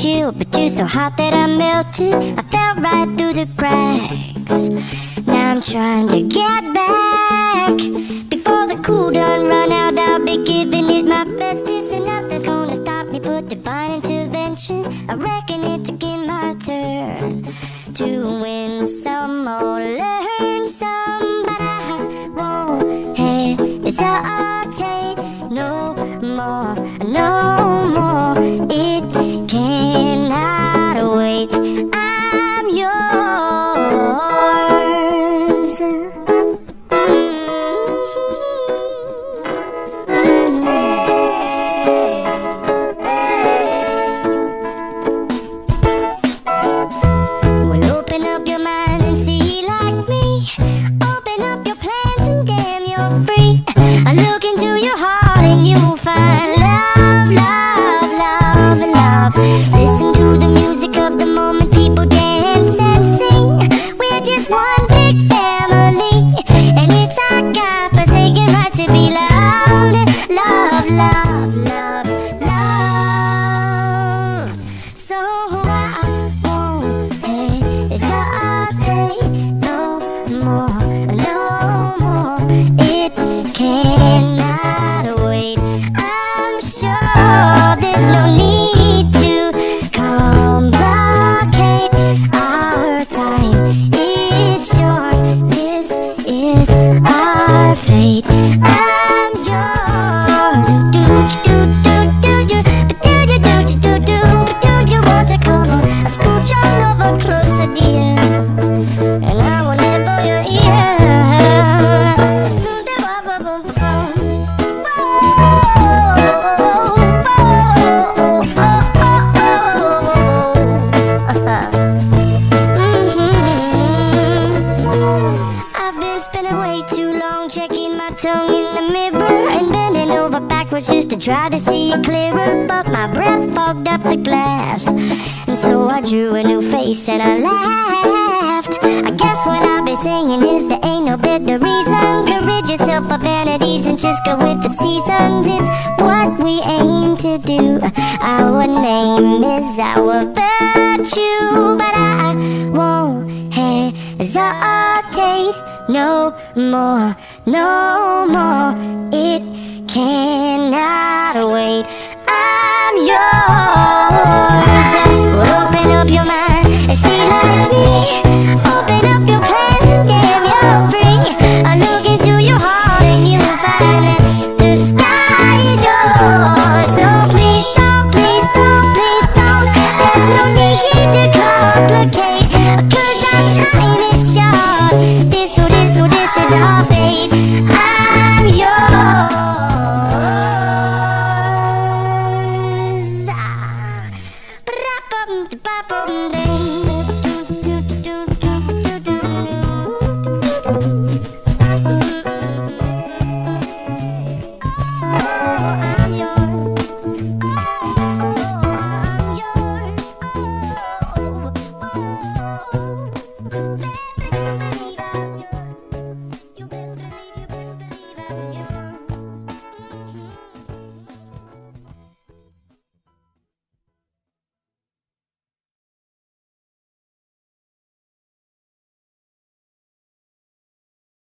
you, but you're so hot that I melted. I fell right through the cracks. Now I'm trying to get back. Before the cool done run out, I'll be giving it my best. This and nothing's gonna stop me but divine intervention. I reckon it's again my turn to win some or learn some, but I won't hesitate no more, no more. It cannot wait. I'm yours. Well, open up your mind and see like me. Open up your plans and damn, you're free. I look into your heart and you'll find love, love, love, love. Listen to the music of the moment, people dance and sing. We're just one big family, and it's our God-forsaken right to be loved. Love, love, love, love. So I won't hesitate no more, no more. It cannot wait. I'm sure there's no need to complicate. Our time is short. This is our fate. I'm yours. Do do do do you? But do you do you do do? But do you want to come on? I scooch on over closer, dear, and I will nibble your ear. Soon do I boom boom boom. I've been spending way too long checking my tongue in the mirror and bending over backwards just to try to see it clearer, but my breath fogged up the glass, and so I drew a new face and I laughed. I guess what I've been saying is there ain't no better reason to rid yourself of vanities and just go with the seasons. It's what we aim to do. Our name is our virtue, but I won't hesitate no more, no more. It cannot wait. I'm yours. Open up your mind.